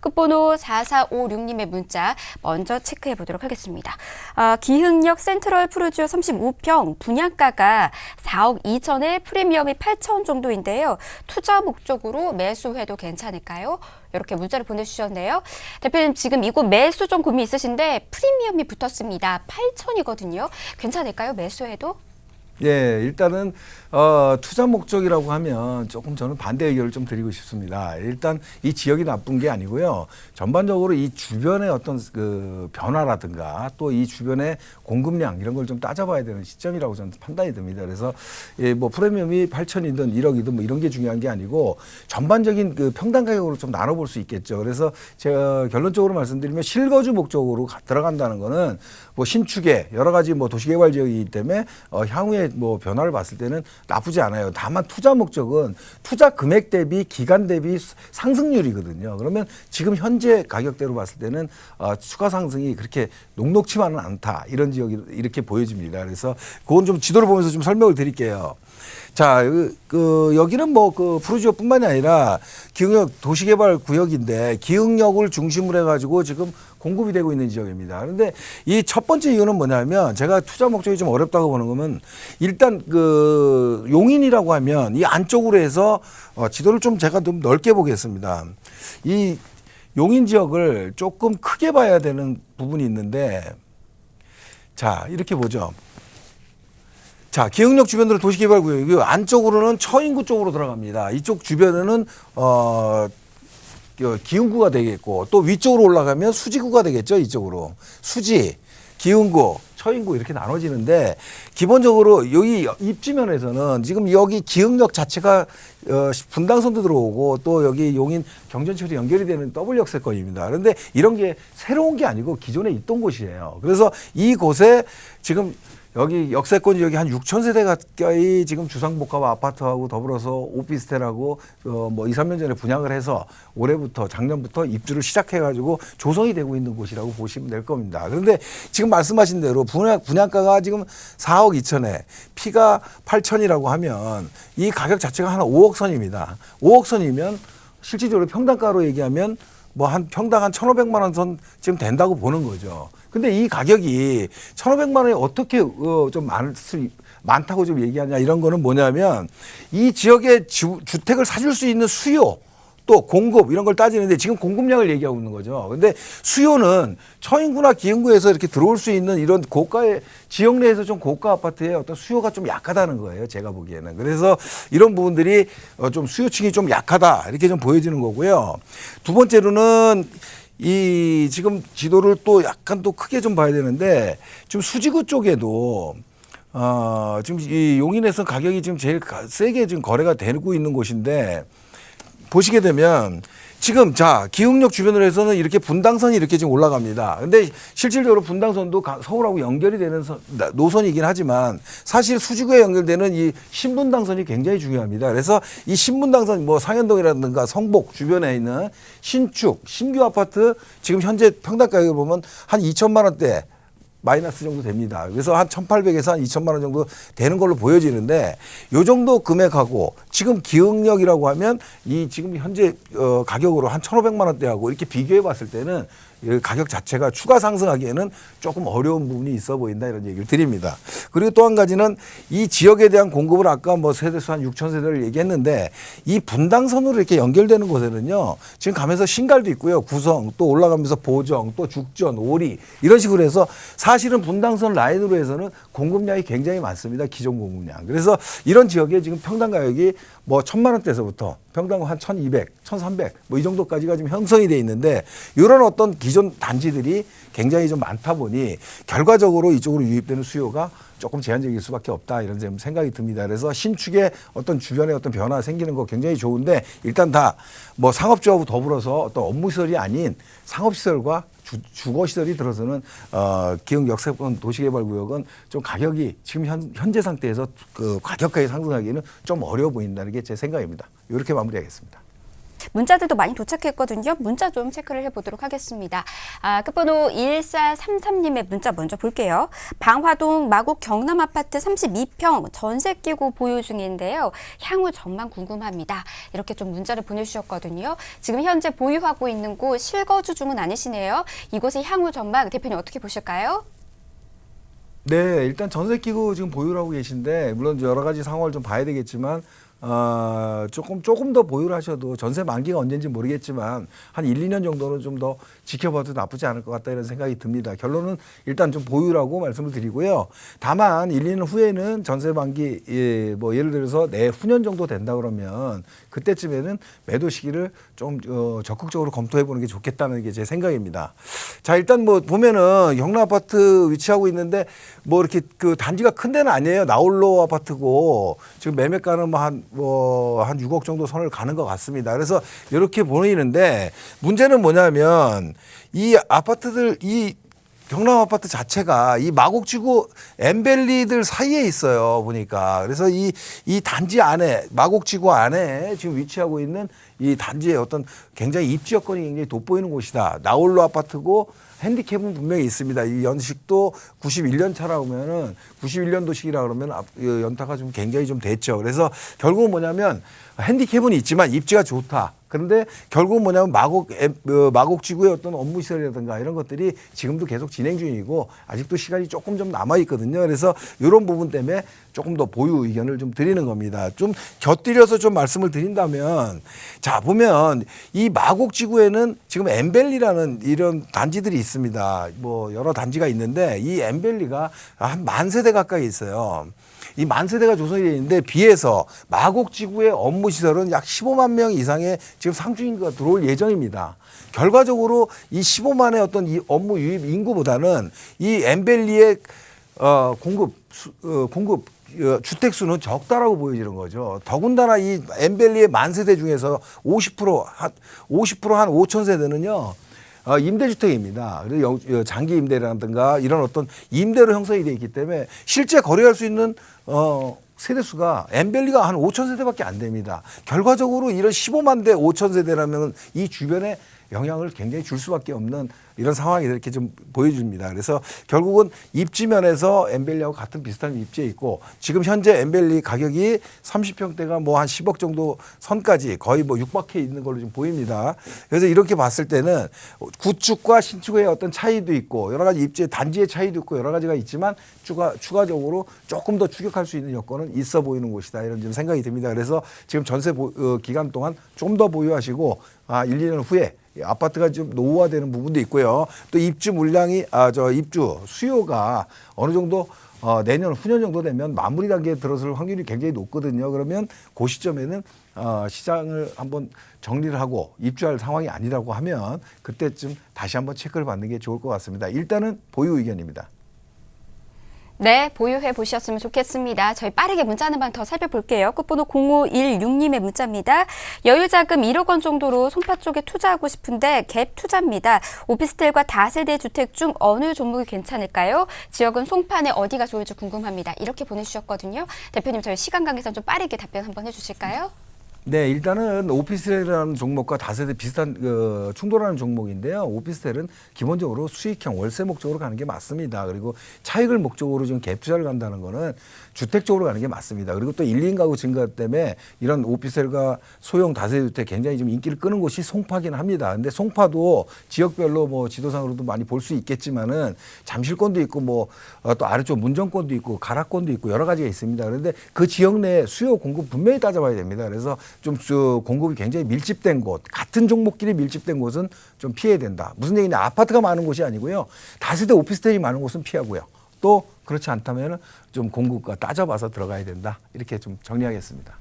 끝번호 4456님의 문자 먼저 체크해 보도록 하겠습니다. 기흥역 센트럴 푸르지오 35평 분양가가 4억 2천에 프리미엄이 8천 정도인데요. 투자 목적으로 매수해도 괜찮을까요? 이렇게 문자를 보내주셨네요. 대표님 지금 이곳 매수 좀 고민 있으신데 프리미엄이 붙었습니다. 8천이거든요. 괜찮을까요? 매수해도? 예, 일단은 투자 목적이라고 하면 조금 저는 반대 의견을 좀 드리고 싶습니다. 일단 이 지역이 나쁜 게 아니고요. 전반적으로 이 주변의 어떤 그 변화라든가 또 이 주변의 공급량 이런 걸 좀 따져봐야 되는 시점이라고 저는 판단이 듭니다. 그래서 예, 뭐 프리미엄이 8천이든 1억이든 뭐 이런 게 중요한 게 아니고 전반적인 그 평당 가격으로 좀 나눠볼 수 있겠죠. 그래서 제가 결론적으로 말씀드리면 실거주 목적으로 들어간다는 거는 뭐 신축에 여러 가지 뭐 도시개발 지역이기 때문에 향후에 뭐 변화를 봤을 때는 나쁘지 않아요. 다만 투자 목적은 투자 금액 대비 기간 대비 상승률이거든요. 그러면 지금 현재 가격대로 봤을 때는 추가 상승이 그렇게 녹록치만은 않다. 이런 지역이 이렇게 보여집니다. 그래서 그건 좀 지도를 보면서 좀 설명을 드릴게요. 자, 여기는 뭐 푸르지오뿐만이 아니라 기흥역 도시개발 구역인데 기흥역을 중심으로 해가지고 지금 공급이 되고 있는 지역입니다. 그런데 이 첫 번째 이유는 뭐냐면 제가 투자 목적이 좀 어렵다고 보는 거면 일단 용인이라고 하면 이 안쪽으로 해서 지도를 좀 제가 좀 넓게 보겠습니다. 이 용인 지역을 조금 크게 봐야 되는 부분이 있는데 자, 이렇게 보죠. 자, 기흥역 주변으로 도시개발구역이고요. 안쪽으로는 처인구 쪽으로 들어갑니다. 이쪽 주변에는 기흥구가 되겠고 또 위쪽으로 올라가면 수지구가 되겠죠. 이쪽으로 수지, 기흥구, 처인구 이렇게 나눠지는데 기본적으로 여기 입지면에서는 지금 여기 기흥역 자체가 분당선도 들어오고 또 여기 용인 경전철이 연결이 되는 더블 역세권입니다. 그런데 이런 게 새로운 게 아니고 기존에 있던 곳이에요. 그래서 이곳에 지금 여기 역세권 지역이 한 6천 세대 가까이 지금 주상복합 아파트하고 더불어서 오피스텔하고 뭐 2, 3년 전에 분양을 해서 올해부터 작년부터 입주를 시작해가지고 조성이 되고 있는 곳이라고 보시면 될 겁니다. 그런데 지금 말씀하신 대로 분양가가 지금 4억 2천에 피가 8천이라고 하면 이 가격 자체가 한 5억 선입니다. 5억 선이면 실질적으로 평당가로 얘기하면 뭐 한 평당 한 1,500만 원 선 지금 된다고 보는 거죠. 근데 이 가격이 1,500만 원이 어떻게 좀 많다고 좀 얘기하냐 이런 거는 뭐냐면 이 지역에 주택을 사줄 수 있는 수요 또 공급 이런 걸 따지는데 지금 공급량을 얘기하고 있는 거죠. 근데 수요는 처인구나 기흥구에서 이렇게 들어올 수 있는 이런 고가의 지역 내에서 좀 고가 아파트의 어떤 수요가 좀 약하다는 거예요. 제가 보기에는. 그래서 이런 부분들이 좀 수요층이 좀 약하다 이렇게 좀 보여지는 거고요. 두 번째로는 이 지금 지도를 또 약간 또 크게 좀 봐야 되는데 지금 수지구 쪽에도 지금 이 용인에서 가격이 지금 제일 세게 지금 거래가 되고 있는 곳인데 보시게 되면 지금 자 기흥역 주변으로 해서는 이렇게 분당선이 이렇게 지금 올라갑니다. 근데 실질적으로 분당선도 서울하고 연결이 되는 노선이긴 하지만 사실 수지구에 연결되는 이 신분당선이 굉장히 중요합니다. 그래서 이 신분당선 뭐 상현동이라든가 성복 주변에 있는 신축 신규 아파트 지금 현재 평당 가격을 보면 한 2천만 원대 마이너스 정도 됩니다. 그래서 한 1,800에서 한 2천만 원 정도 되는 걸로 보여지는데 요 정도 금액하고 지금 기흥역이라고 하면 이 지금 현재 가격으로 한 1,500만 원대하고 이렇게 비교해 봤을 때는 가격 자체가 추가 상승하기에는 조금 어려운 부분이 있어 보인다 이런 얘기를 드립니다. 그리고 또 한 가지는 이 지역에 대한 공급을 아까 뭐 세대수 한 6천 세대를 얘기했는데 이 분당선으로 이렇게 연결되는 곳에는요 지금 가면서 신갈도 있고요 구성 또 올라가면서 보정 또 죽전 오리 이런 식으로 해서 사실은 분당선 라인으로 해서는 공급량이 굉장히 많습니다. 기존 공급량. 그래서 이런 지역에 지금 평당 가격이 뭐 1,000만 원대에서부터 평당 한 1,200, 1,300 뭐 이 정도까지가 지금 형성이 돼 있는데 이런 어떤 기존 단지들이 굉장히 좀 많다 보니 결과적으로 이쪽으로 유입되는 수요가 조금 제한적일 수밖에 없다 이런 생각이 듭니다. 그래서 신축의 어떤 주변에 어떤 변화 생기는 거 굉장히 좋은데 일단 다 뭐 상업지하고 더불어서 어떤 업무시설이 아닌 상업시설과 주거시설이 들어서는 기흥 역세권 도시개발구역은 좀 가격이 지금 현재 상태에서 그 가격까지 상승하기는 좀 어려워 보인다는 게 제 생각입니다. 이렇게 마무리하겠습니다. 문자들도 많이 도착했거든요. 문자 좀 체크를 해보도록 하겠습니다. 끝번호 1433님의 문자 먼저 볼게요. 방화동 마곡 경남아파트 32평 전세 끼고 보유 중인데요. 향후 전망 궁금합니다. 이렇게 좀 문자를 보내주셨거든요. 지금 현재 보유하고 있는 곳 실거주 중은 아니시네요. 이곳의 향후 전망 대표님 어떻게 보실까요? 네, 일단 전세 끼고 지금 보유를 하고 계신데 물론 여러 가지 상황을 좀 봐야 되겠지만 조금 더 보유를 하셔도 전세 만기가 언제인지 모르겠지만 한 1, 2년 정도는 좀 더 지켜봐도 나쁘지 않을 것 같다 이런 생각이 듭니다. 결론은 일단 좀 보유라고 말씀을 드리고요. 다만 1, 2년 후에는 전세 만기 뭐 예를 들어서 내후년 정도 된다 그러면 그때쯤에는 매도 시기를 좀 적극적으로 검토해 보는 게 좋겠다는 게 제 생각입니다. 자, 일단 뭐 보면은 경남 아파트 위치하고 있는데 뭐 이렇게 그 단지가 큰 데는 아니에요. 나홀로 아파트고 지금 매매가는 한 6억 정도 선을 가는 것 같습니다. 그래서 이렇게 보이는데 문제는 뭐냐면 이 아파트들 이 경남 아파트 자체가 이 마곡지구 엠벨리들 사이에 있어요, 보니까. 그래서 이 단지 안에, 마곡지구 안에 지금 위치하고 있는 이 단지의 어떤 굉장히 입지 여건이 굉장히 돋보이는 곳이다. 나홀로 아파트고 핸디캡은 분명히 있습니다. 이 연식도 91년 차라고 하면은 91년도식이라 그러면 연타가 좀 굉장히 좀 됐죠. 그래서 결국은 뭐냐면 핸디캡은 있지만 입지가 좋다. 그런데 결국은 뭐냐면 마곡지구의 어떤 업무 시설이라든가 이런 것들이 지금도 계속 진행 중이고 아직도 시간이 조금 좀 남아 있거든요. 그래서 이런 부분 때문에 조금 더 보유 의견을 좀 드리는 겁니다. 좀 곁들여서 좀 말씀을 드린다면 자, 보면 이 마곡지구에는 지금 엠벨리라는 이런 단지들이 있습니다. 뭐 여러 단지가 있는데 이 엠벨리가 한 10,000세대 가까이 있어요. 이 10,000세대가 조성이 되어 있는데 비해서 마곡지구의 업무 시설은 약 15만 명 이상의 지금 상주인구가 들어올 예정입니다. 결과적으로 이 15만의 어떤 이 업무 유입 인구보다는 이 엠벨리의 공급 주택 수는 적다라고 보여지는 거죠. 더군다나 이 엠벨리의 10,000세대 중에서 50% 한 5,000세대는요. 임대주택입니다. 그리고 장기 임대라든가 이런 어떤 임대로 형성이 되어 있기 때문에 실제 거래할 수 있는 세대수가 엠벨리가 한 5,000세대밖에 안 됩니다. 결과적으로 이런 15만 대 5,000세대라면 이 주변에 영향을 굉장히 줄 수밖에 없는 이런 상황이 이렇게 좀 보여줍니다. 그래서 결국은 입지면에서 엠벨리하고 같은 비슷한 입지에 있고 지금 현재 엠벨리 가격이 30평대가 뭐 한 10억 정도 선까지 거의 뭐 육박해 있는 걸로 좀 보입니다. 그래서 이렇게 봤을 때는 구축과 신축의 어떤 차이도 있고 여러 가지 입지 단지의 차이도 있고 여러 가지가 있지만 추가적으로 조금 더 추격할 수 있는 여건은 있어 보이는 곳이다 이런 좀 생각이 듭니다. 그래서 지금 전세 기간 동안 좀 더 보유하시고 1, 2년 후에 아파트가 좀 노후화되는 부분도 있고요. 또 입주 물량이 입주 수요가 어느 정도 내년 후년 정도 되면 마무리 단계에 들어설 확률이 굉장히 높거든요. 그러면 그 시점에는 시장을 한번 정리를 하고 입주할 상황이 아니라고 하면 그때쯤 다시 한번 체크를 받는 게 좋을 것 같습니다. 일단은 보유 의견입니다. 네, 보유해 보셨으면 좋겠습니다. 저희 빠르게 문자 한 방 더 살펴볼게요. 끝번호 0516님의 문자입니다. 여유자금 1억 원 정도로 송파 쪽에 투자하고 싶은데 갭 투자입니다. 오피스텔과 다세대 주택 중 어느 종목이 괜찮을까요? 지역은 송파 내 어디가 좋을지 궁금합니다. 이렇게 보내주셨거든요. 대표님, 저희 시간 관계상 좀 빠르게 답변 한번 해주실까요? 네, 일단은 오피스텔이라는 종목과 다세대 비슷한 충돌하는 종목인데요. 오피스텔은 기본적으로 수익형 월세 목적으로 가는 게 맞습니다. 그리고 차익을 목적으로 지금 갭 투자를 간다는 거는 주택 쪽으로 가는 게 맞습니다. 그리고 또 1인 가구 증가 때문에 이런 오피스텔과 소형 다세대 주택 굉장히 좀 인기를 끄는 곳이 송파긴 합니다. 근데 송파도 지역별로 뭐 지도상으로도 많이 볼 수 있겠지만은 잠실권도 있고 뭐 또 아래쪽 문정권도 있고 가락권도 있고 여러 가지가 있습니다. 그런데 그 지역 내 수요 공급 분명히 따져봐야 됩니다. 그래서 좀 공급이 굉장히 밀집된 곳, 같은 종목끼리 밀집된 곳은 좀 피해야 된다. 무슨 얘기냐? 아파트가 많은 곳이 아니고요. 다세대 오피스텔이 많은 곳은 피하고요. 또 그렇지 않다면 좀 공급과 따져봐서 들어가야 된다. 이렇게 좀 정리하겠습니다.